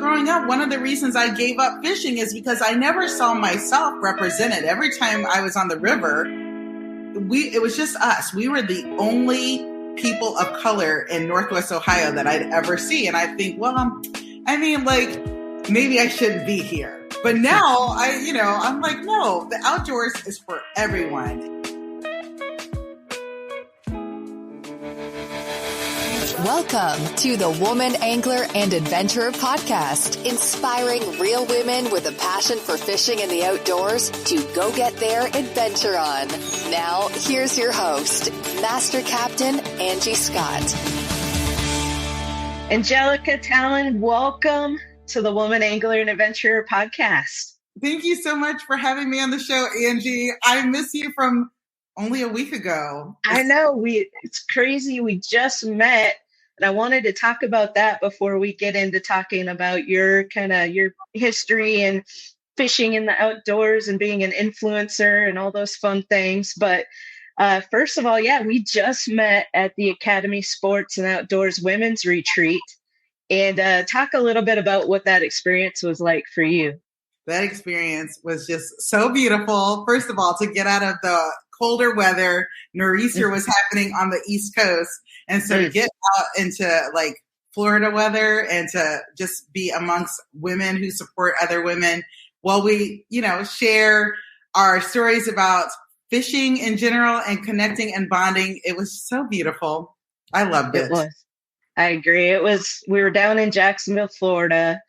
growing up, one of the reasons I gave up fishing is because I never saw myself represented. Every time I was on the river, it was just us. We were the only people of color in Northwest Ohio that I'd ever see. And I think, well, maybe I shouldn't be here. But now I'm like, no, the outdoors is for everyone. Welcome to the Woman Angler and Adventurer Podcast, inspiring real women with a passion for fishing in the outdoors to go get their adventure on. Now, here's your host, Master Captain Angie Scott. Angelica, Talan, welcome to the Woman Angler and Adventurer Podcast. Thank you so much for having me on the show, Angie. I miss you from only a week ago. I know, it's crazy. We just met. And I wanted to talk about that before we get into talking about your history and fishing in the outdoors and being an influencer and all those fun things. But first of all, we just met at the Academy Sports and Outdoors Women's Retreat. And talk a little bit about what that experience was like for you. That experience was just so beautiful. First of all, to get out of the colder weather, nor'easter was happening on the East Coast. And so to get out into like Florida weather and to just be amongst women who support other women while we, share our stories about fishing in general and connecting and bonding. It was so beautiful. I loved it. It was. I agree. We were down in Jacksonville, Florida.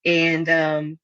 And,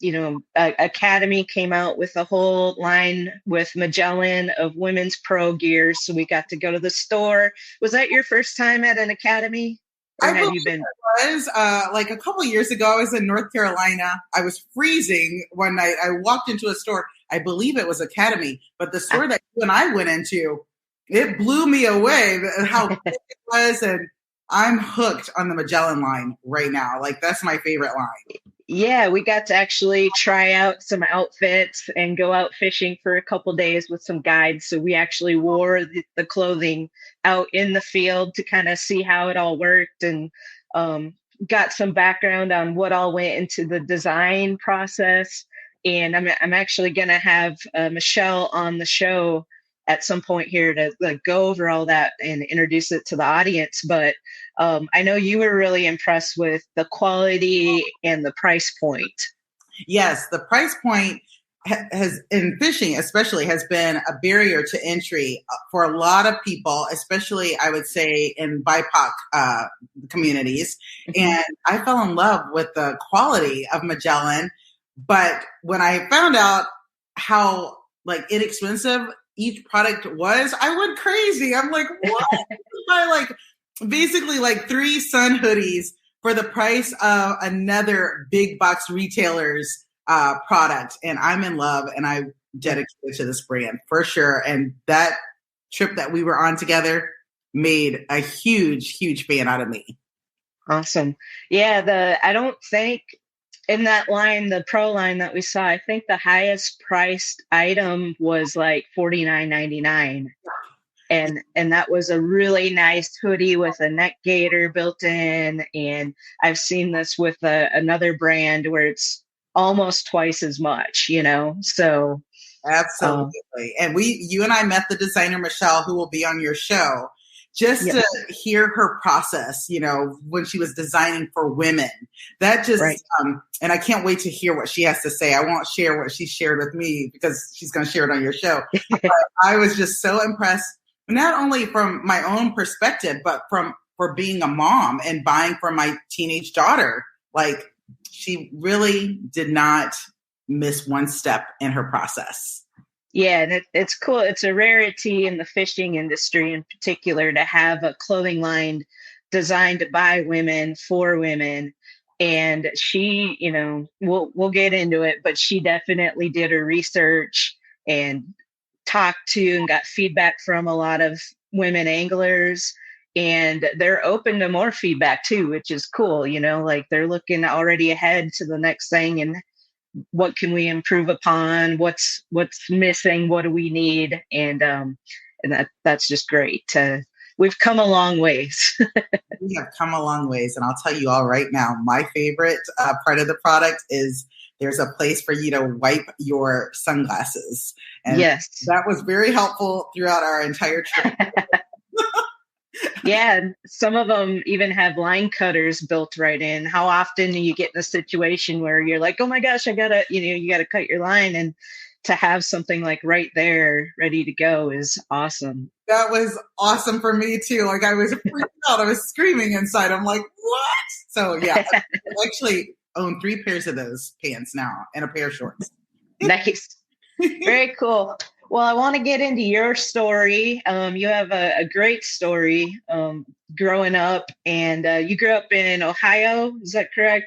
Academy came out with a whole line with Magellan of women's pro gear. So we got to go to the store. Was that your first time at an Academy? Or have you been? It was like a couple years ago. I was in North Carolina. I was freezing one night. I walked into a store. I believe it was Academy, but the store that you and I went into, it blew me away how big it was. And I'm hooked on the Magellan line right now. Like, that's my favorite line. Yeah, we got to actually try out some outfits and go out fishing for a couple days with some guides. So we actually wore the clothing out in the field to kind of see how it all worked, and got some background on what all went into the design process. And I'm actually going to have Michelle on the show at some point here to go over all that and introduce it to the audience. But I know you were really impressed with the quality and the price point. Yes, the price point has, in fishing especially, has been a barrier to entry for a lot of people, especially I would say in BIPOC communities. And I fell in love with the quality of Magellan. But when I found out how inexpensive each product was, I went crazy. I'm like, what? I basically 3 sun hoodies for the price of another big box retailer's product. And I'm in love, and I'm dedicated to this brand for sure. And that trip that we were on together made a huge, huge fan out of me. Awesome. Yeah. I don't think in that line, the pro line that we saw, I think the highest priced item was like $49.99. And that was a really nice hoodie with a neck gaiter built in. And I've seen this with another brand where it's almost twice as much, so. Absolutely. And you and I met the designer, Michelle, who will be on your show, just to hear her process, when she was designing for women. That just, and I can't wait to hear what she has to say. I won't share what she shared with me because she's going to share it on your show. But I was just so impressed, not only from my own perspective, but for being a mom and buying for my teenage daughter. She really did not miss one step in her process. Yeah, and it's cool. It's a rarity in the fishing industry in particular to have a clothing line designed by women for women. And she, we'll get into it, but she definitely did her research and talked to and got feedback from a lot of women anglers. And they're open to more feedback too, which is cool. They're looking already ahead to the next thing and what can we improve upon? What's missing? What do we need? And that's just great to we've come a long ways. We have come a long ways. And I'll tell you all right now, my favorite part of the product is there's a place for you to wipe your sunglasses. And yes. That was very helpful throughout our entire trip. Yeah, and some of them even have line cutters built right in. How often do you get in a situation where you're like, oh my gosh, you gotta cut your line, and to have something like right there ready to go is awesome. That was awesome for me too. Like I was freaking out. I was screaming inside. I'm like, what? So yeah, I actually own 3 pairs of those pants now and a pair of shorts. Nice. Very cool. Well, I want to get into your story. You have a great story growing up, and you grew up in Ohio. Is that correct?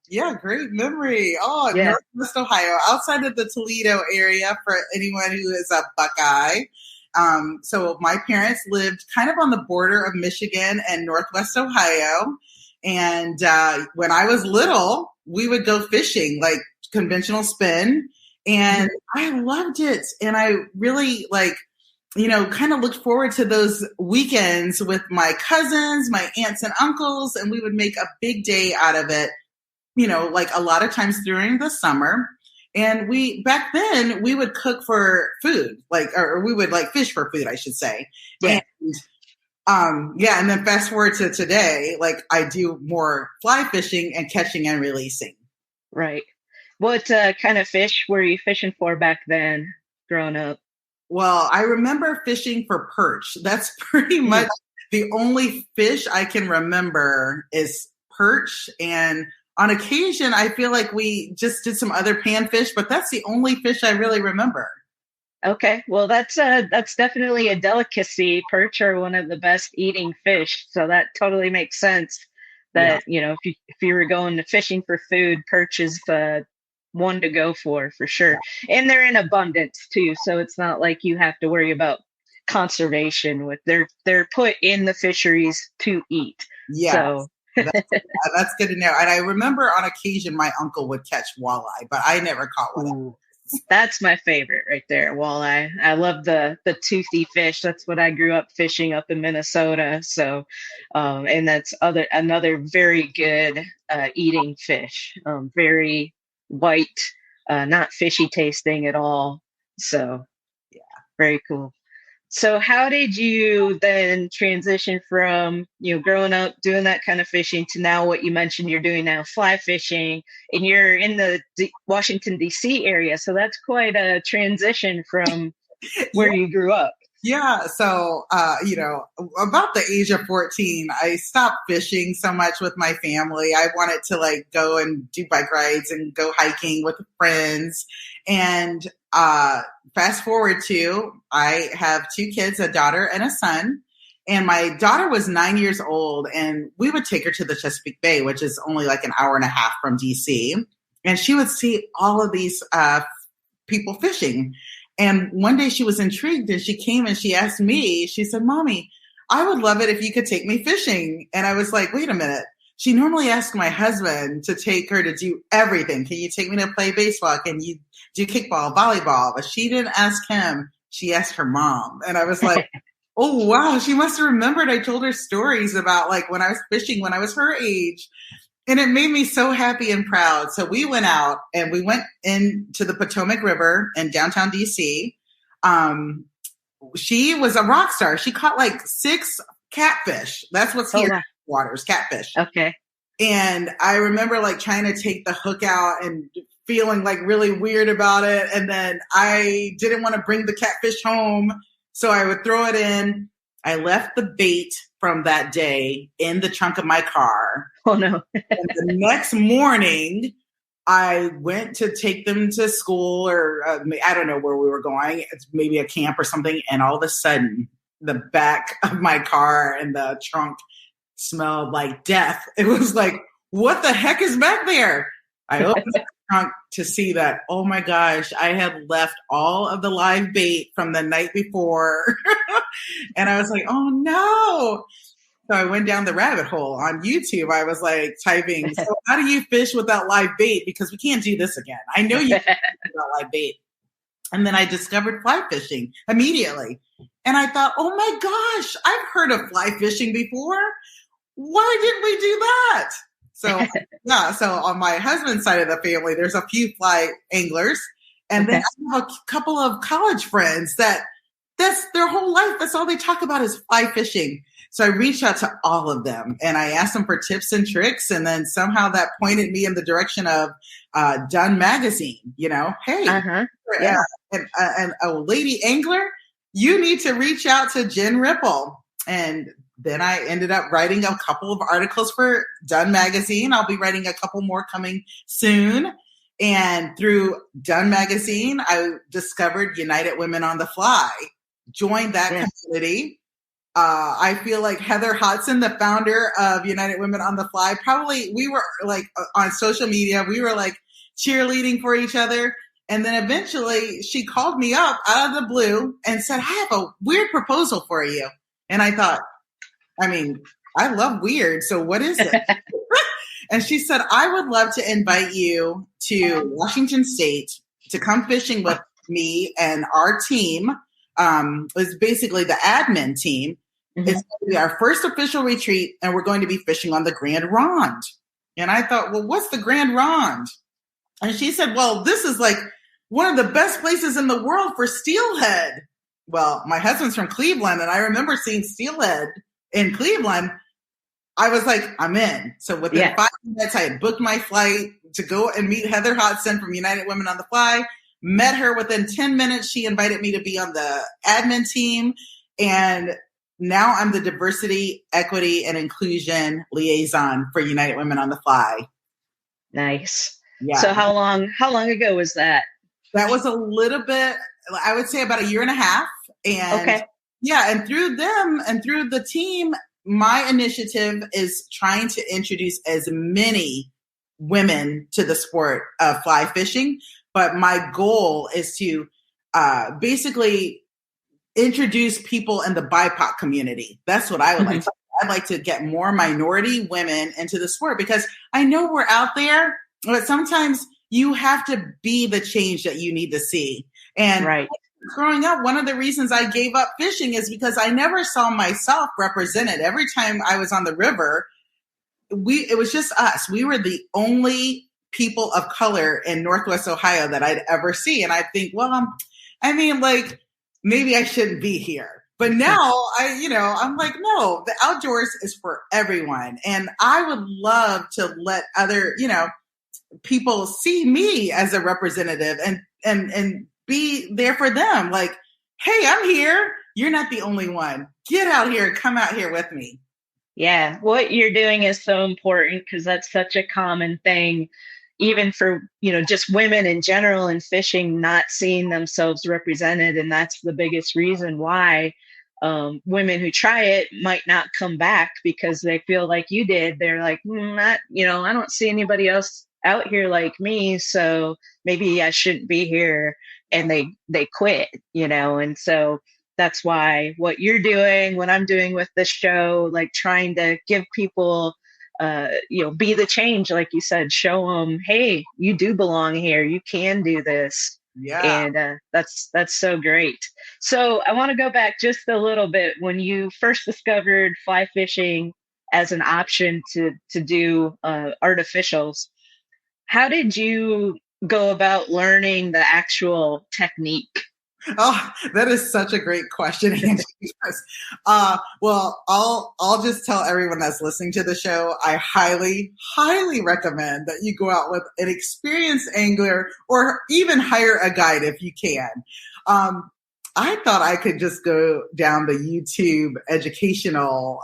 Yeah, great memory. Oh, yeah. Northwest Ohio, outside of the Toledo area for anyone who is a Buckeye. So my parents lived kind of on the border of Michigan and Northwest Ohio. And when I was little, we would go fishing, like conventional spin. And I loved it. And I really kind of looked forward to those weekends with my cousins, my aunts and uncles, and we would make a big day out of it, like a lot of times during the summer. And back then we would cook for food, or we would fish for food, I should say. Yeah. And then fast forward to today, I do more fly fishing and catching and releasing. Right. What kind of fish were you fishing for back then, growing up? Well, I remember fishing for perch. That's pretty much the only fish I can remember is perch. And on occasion, I feel like we just did some other panfish, but that's the only fish I really remember. Okay. Well, that's definitely a delicacy. Perch are one of the best eating fish. So that totally makes sense that, if you were going to fishing for food, perch is the one to go for sure. And they're in abundance too. So it's not like you have to worry about conservation they're put in the fisheries to eat. Yeah. So that's good to know. And I remember on occasion my uncle would catch walleye, but I never caught one. That's my favorite right there, walleye. I love the toothy fish. That's what I grew up fishing up in Minnesota. So, and that's another very good eating fish. Very white, not fishy tasting at all. So, yeah, very cool. So how did you then transition from, growing up doing that kind of fishing to now what you mentioned you're doing now, fly fishing, and you're in the Washington, D.C. area. So that's quite a transition from where you grew up. Yeah. So, about the age of 14, I stopped fishing so much with my family. I wanted to go and do bike rides and go hiking with friends. And fast forward to, I have 2 kids, a daughter and a son. And my daughter was 9 years old, and we would take her to the Chesapeake Bay, which is only an hour and a half from DC. And she would see all of these people fishing. And one day she was intrigued, and she came and she asked me, she said, "Mommy, I would love it if you could take me fishing." And I was like, wait a minute. She normally asks my husband to take her to do everything. Can you take me to play baseball? Can you do kickball, volleyball? But she didn't ask him. She asked her mom. And I was like, oh, wow. She must have remembered I told her stories about when I was fishing when I was her age. And it made me so happy and proud. So we went out and we went into the Potomac River in downtown DC. She was a rock star. She caught 6 catfish. That's what's here in waters, catfish. Okay. And I remember trying to take the hook out and feeling really weird about it. And then I didn't want to bring the catfish home, so I would throw it in. I left the bait from that day in the trunk of my car. Oh, no. And the next morning, I went to take them to school, or I don't know where we were going. It's maybe a camp or something. And all of a sudden, the back of my car and the trunk smelled like death. It was like, what the heck is back there? I opened the trunk to see that, oh my gosh, I had left all of the live bait from the night before. And I was like, oh no. So I went down the rabbit hole on YouTube. I was typing, so how do you fish without live bait? Because we can't do this again. I know you can fish without live bait. And then I discovered fly fishing immediately. And I thought, oh my gosh, I've heard of fly fishing before. Why didn't we do that? So, yeah. So on my husband's side of the family, there's a few fly anglers. And then I have a couple of college friends that's their whole life. That's all they talk about is fly fishing. So I reached out to all of them and I asked them for tips and tricks. And then somehow that pointed me in the direction of Done Magazine, hey, and a lady angler, you need to reach out to Jen Ripple. And then I ended up writing a couple of articles for Done Magazine. I'll be writing a couple more coming soon. And through Done Magazine, I discovered United Women on the Fly, joined that community. I feel like Heather Hodson, the founder of United Women on the Fly, we were like on social media, we were like cheerleading for each other. And then eventually she called me up out of the blue and said, I have a weird proposal for you. And I thought, I love weird. So what is it? And she said, I would love to invite you to Washington State to come fishing with me and our team. It's basically the admin team. Mm-hmm. It's going to be our first official retreat, and we're going to be fishing on the Grand Ronde. And I thought, well, what's the Grand Ronde? And she said, well, this is like one of the best places in the world for steelhead. Well, my husband's from Cleveland, and I remember seeing steelhead in Cleveland. I was like, I'm in. So within 5 minutes, I had booked my flight to go and meet Heather Hodson from United Women on the Fly. Met her within 10 minutes. She invited me to be on the admin team. And now I'm the diversity, equity, and inclusion liaison for United Women on the Fly. Nice. Yeah. So how long ago was that? That was a little bit, I would say about a year and a half. And and through them and through the team, my initiative is trying to introduce as many women to the sport of fly fishing. But my goal is to basically introduce people in the BIPOC community. That's what I would like to do. I'd like to get more minority women into the sport because I know we're out there, but sometimes you have to be the change that you need to see. And growing up, one of the reasons I gave up fishing is because I never saw myself represented. Every time I was on the river, it was just us. We were the only people of color in Northwest Ohio that I'd ever see. And I think, well, maybe I shouldn't be here. But now I'm like, no, the outdoors is for everyone. And I would love to let other, people see me as a representative and be there for them. Like, hey, I'm here. You're not the only one. Get out here. Come out here with me. Yeah. What you're doing is so important because that's such a common thing, even for, just women in general in fishing, not seeing themselves represented. And that's the biggest reason why women who try it might not come back because they feel like you did. They're like, I don't see anybody else out here like me. So maybe I shouldn't be here. And they quit, and so that's why what you're doing, what I'm doing with this show, like trying to give people, be the change, like you said, show them, hey, you do belong here. You can do this. Yeah. And that's so great. So I want to go back just a little bit. When you first discovered fly fishing as an option to do artificials, how did you go about learning the actual technique? Oh, that is such a great question, Angie. Well, I'll just tell everyone that's listening to the show, I highly, highly recommend that you go out with an experienced angler or even hire a guide if you can. I thought I could just go down the YouTube educational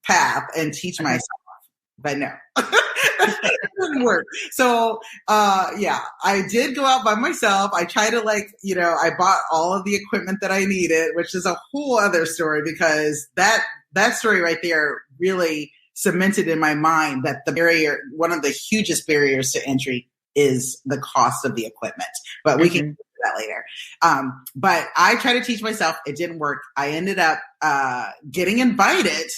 path and teach myself. But no, that didn't work. So, I did go out by myself. I tried to I bought all of the equipment that I needed, which is a whole other story because that story right there really cemented in my mind that one of the hugest barriers to entry is the cost of the equipment, but we can get to that later. But I tried to teach myself. It didn't work. I ended up getting invited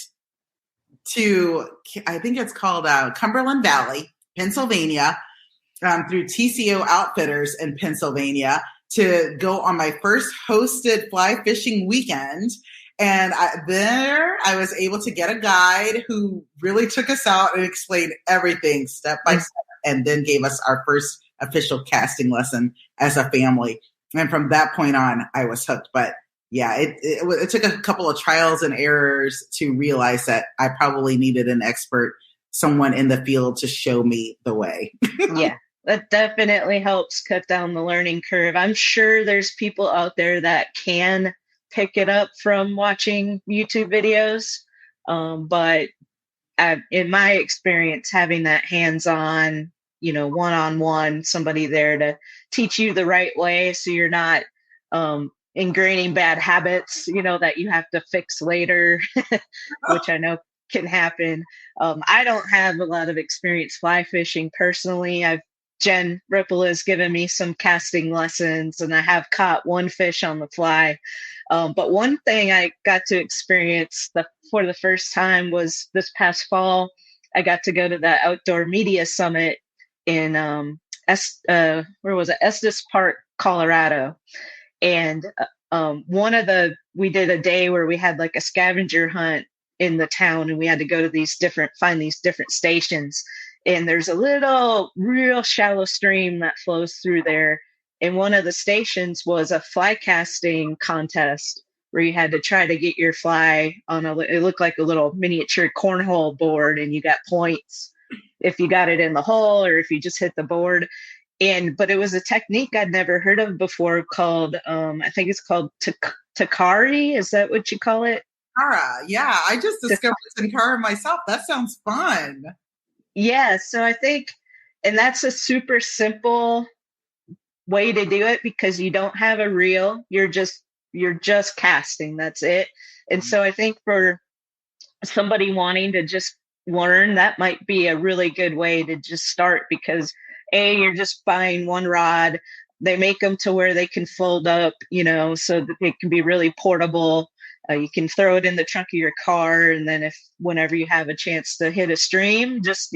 to, I think it's called Cumberland Valley, Pennsylvania. through TCO Outfitters in Pennsylvania to go on my first hosted fly fishing weekend. And I was able to get a guide who really took us out and explained everything step by step, and then gave us our first official casting lesson as a family. And from that point on, I was hooked. But yeah, it took a couple of trials and errors to realize that I probably needed an expert, someone in the field to show me the way. Yeah, that definitely helps cut down the learning curve. I'm sure there's people out there that can pick it up from watching YouTube videos. But in my experience, having that hands-on, one-on-one, somebody there to teach you the right way so you're not ingraining bad habits, that you have to fix later, which I know can happen. I don't have a lot of experience fly fishing personally. Jen Ripple has given me some casting lessons, and I have caught one fish on the fly. But one thing I got to experience for the first time was this past fall. I got to go to the Outdoor Media Summit in Estes Park, Colorado. And we did a day where we had like a scavenger hunt in the town, and we had to go to find these different stations. And there's a little real shallow stream that flows through there. And one of the stations was a fly casting contest where you had to try to get your fly on it looked like a little miniature cornhole board, and you got points if you got it in the hole or if you just hit the board. But it was a technique I'd never heard of before called, I think it's called Takari. Is that what you call it? Takara. Yeah, I just discovered Takara myself. That sounds fun. Yeah, so I think, and that's a super simple way to do it because you don't have a reel. You're just casting. That's it. And so I think for somebody wanting to just learn, that might be a really good way to just start because you're just buying one rod. They make them to where they can fold up, so that they can be really portable. You can throw it in the trunk of your car, and then whenever you have a chance to hit a stream, just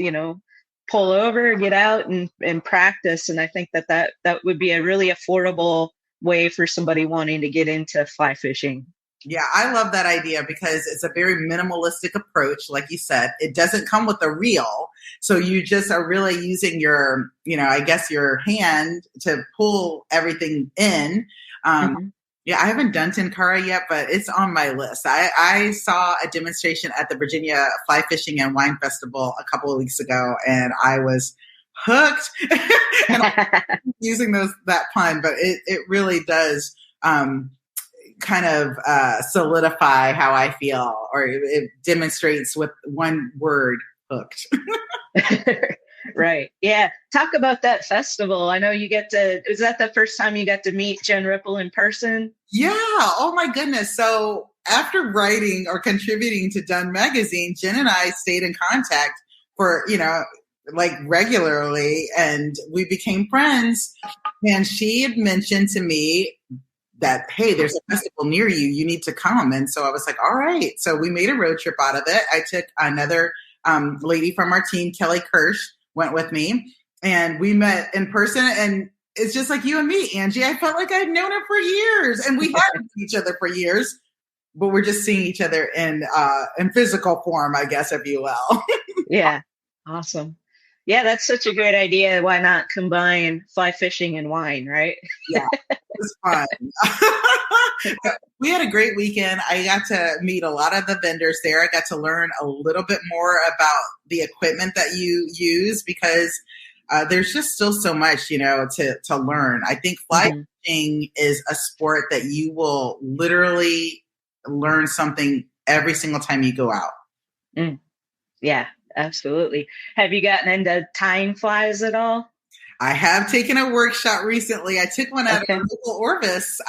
pull over, get out, and practice. And I think that would be a really affordable way for somebody wanting to get into fly fishing. Yeah, I love that idea because it's a very minimalistic approach. Like you said, it doesn't come with a reel. So you just are really using your, I guess your hand to pull everything in. Yeah, I haven't done Tenkara yet, but it's on my list. I saw a demonstration at the Virginia Fly Fishing and Wine Festival a couple of weeks ago, and I was hooked. And I'm using that pun, but it really does kind of solidify how I feel, or it demonstrates with one word, hooked. Right. Yeah. Talk about that festival. I know is that the first time you got to meet Jen Ripple in person? Yeah. Oh my goodness. So after writing or contributing to Done Magazine, Jen and I stayed in contact for, like regularly, and we became friends. And she had mentioned to me that, hey, there's a festival near you. You need to come. And so I was like, all right. So we made a road trip out of it. I took another lady from our team, Kelly Kirsch, went with me, and we met in person. And it's just like you and me, Angie. I felt like I'd known her for years, and we had known each other for years, but we're just seeing each other in physical form, I guess, if you will. Yeah. Awesome. Yeah, that's such a great idea. Why not combine fly fishing and wine, right? Yeah, it was fun. We had a great weekend. I got to meet a lot of the vendors there. I got to learn a little bit more about the equipment that you use because there's just still so much, to learn. I think fly fishing is a sport that you will literally learn something every single time you go out. Yeah. Absolutely. Have you gotten into tying flies at all? I have taken a workshop recently. I took one at a local Orvis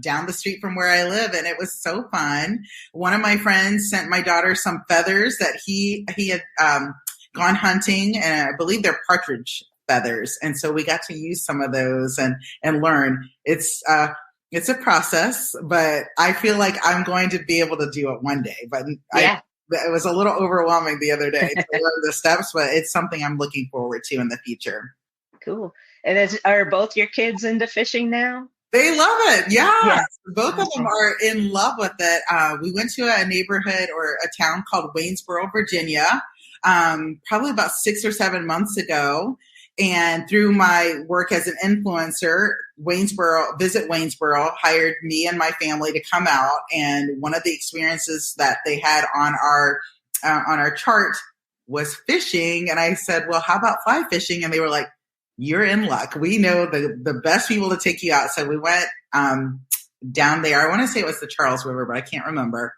down the street from where I live, and it was so fun. One of my friends sent my daughter some feathers that he had gone hunting, and I believe they're partridge feathers. And so we got to use some of those and learn. It's a process, but I feel like I'm going to be able to do it one day. But it was a little overwhelming the other day to learn the steps, but it's something I'm looking forward to in the future. Cool. And are both your kids into fishing now? They love it. Yes. Yeah. Both of them Okay. are in love with it. We went to a neighborhood or a town called Waynesboro, Virginia, probably about 6 or 7 months ago. And through my work as an influencer, Visit Waynesboro hired me and my family to come out. And one of the experiences that they had on our chart was fishing. And I said, well, how about fly fishing? And they were like, you're in luck. We know the best people to take you out. So we went down there. I want to say it was the Charles River, but I can't remember.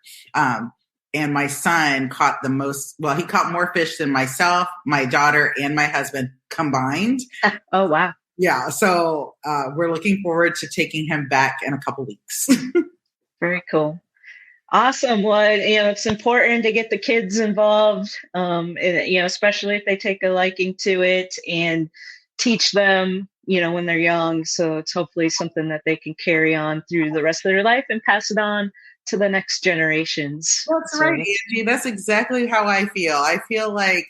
And my son caught he caught more fish than myself, my daughter, and my husband combined. Oh, wow. Yeah. So we're looking forward to taking him back in a couple weeks. Very cool. Awesome. Well, it's important to get the kids involved, especially if they take a liking to it, and teach them, when they're young. So it's hopefully something that they can carry on through the rest of their life and pass it on to the next generations. That's right, Angie. That's exactly how I feel. I feel like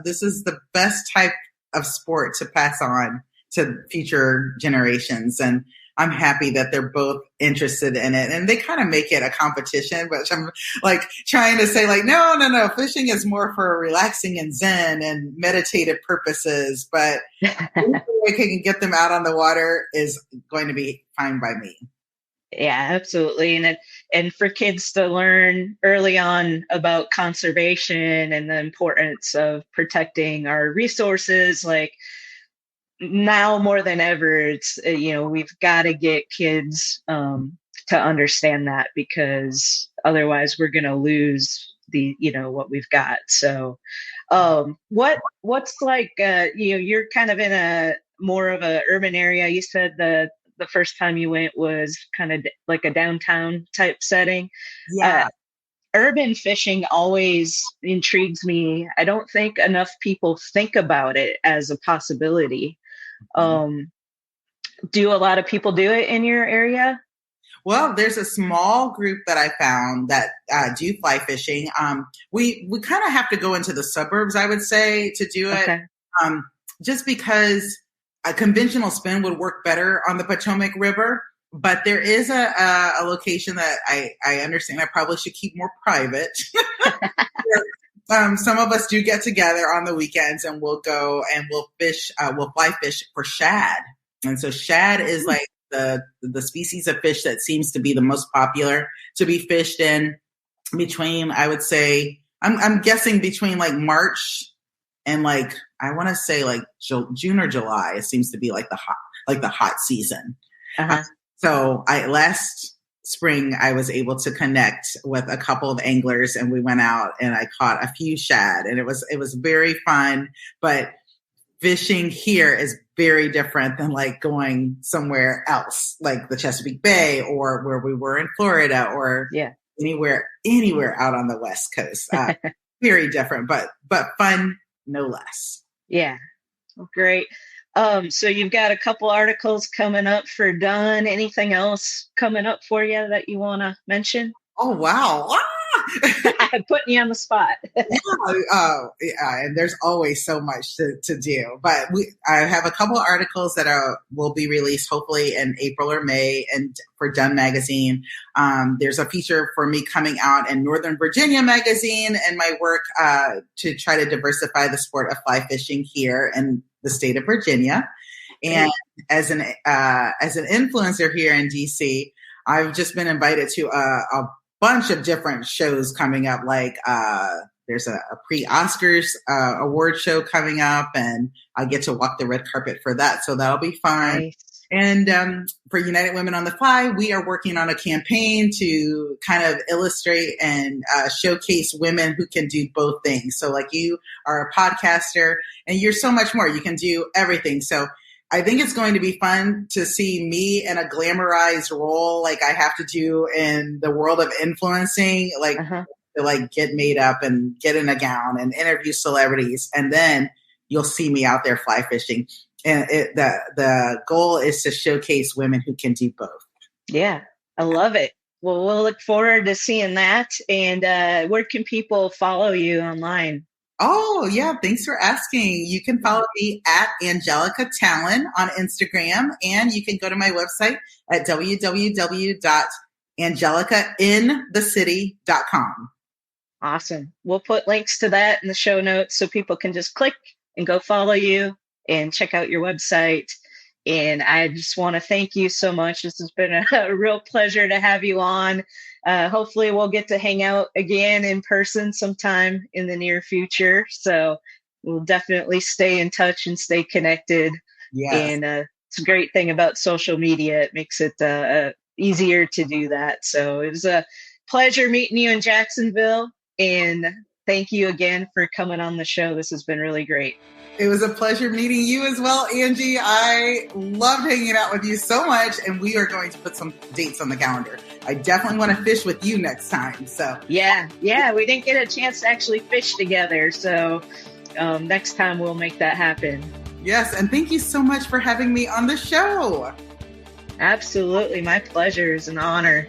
this is the best type of sport to pass on to future generations. And I'm happy that they're both interested in it. And they kind of make it a competition, which I'm like trying to say like, no. Fishing is more for relaxing and zen and meditative purposes. But if we can get them out on the water is going to be fine by me. Yeah, absolutely. And for kids to learn early on about conservation and the importance of protecting our resources, like now more than ever, it's, we've got to get kids to understand that, because otherwise we're going to lose what we've got. So what's like, you're kind of in a more of a urban area. You said the first time you went was kind of like a downtown type setting. Yeah. Urban fishing always intrigues me. I don't think enough people think about it as a possibility. Do a lot of people do it in your area? Well, there's a small group that I found that do fly fishing. We kind of have to go into the suburbs, I would say, to do it. Okay. Just because a conventional spin would work better on the Potomac River. But there is a location that I understand I probably should keep more private. Some of us do get together on the weekends and we'll go and we'll fly fish for shad. And so shad is like the species of fish that seems to be the most popular to be fished in between, I would say, I'm guessing between like March and like, I want to say like June or July. It seems to be like the hot season. Uh-huh. So last spring, I was able to connect with a couple of anglers and we went out and I caught a few shad and it was very fun. But fishing here is very different than like going somewhere else, like the Chesapeake Bay or where we were in Florida or anywhere out on the West Coast. Very different, but fun no less. Yeah. Great. So you've got a couple articles coming up for Done. Anything else coming up for you that you want to mention? Oh, wow. I'm putting you on the spot. Yeah, and there's always so much to do. But I have a couple of articles that will be released hopefully in April or May, and for Done Magazine. There's a feature for me coming out in Northern Virginia Magazine and my work to try to diversify the sport of fly fishing here in the state of Virginia. And as an influencer here in DC, I've just been invited to a bunch of different shows coming up. Like there's a pre-Oscars award show coming up, and I get to walk the red carpet for that. So that'll be fun. Nice. And for United Women on the Fly, we are working on a campaign to kind of illustrate and showcase women who can do both things. So like you are a podcaster and you're so much more. You can do everything. So I think it's going to be fun to see me in a glamorized role like I have to do in the world of influencing, like to like get made up and get in a gown and interview celebrities. And then you'll see me out there fly fishing. And the goal is to showcase women who can do both. Yeah, I love it. Well, we'll look forward to seeing that. And where can people follow you online? Oh, yeah. Thanks for asking. You can follow me at Angelica Talan on Instagram, and you can go to my website at www.angelicainthecity.com. Awesome. We'll put links to that in the show notes so people can just click and go follow you and check out your website. And I just want to thank you so much. This has been a real pleasure to have you on. Hopefully we'll get to hang out again in person sometime in the near future. So we'll definitely stay in touch and stay connected. Yes. And it's a great thing about social media. It makes it easier to do that. So it was a pleasure meeting you in Jacksonville. And thank you again for coming on the show. This has been really great. It was a pleasure meeting you as well, Angie. I loved hanging out with you so much, and we are going to put some dates on the calendar. I definitely want to fish with you next time. So yeah, we didn't get a chance to actually fish together. So next time we'll make that happen. Yes, and thank you so much for having me on the show. Absolutely. My pleasure. It's an honor.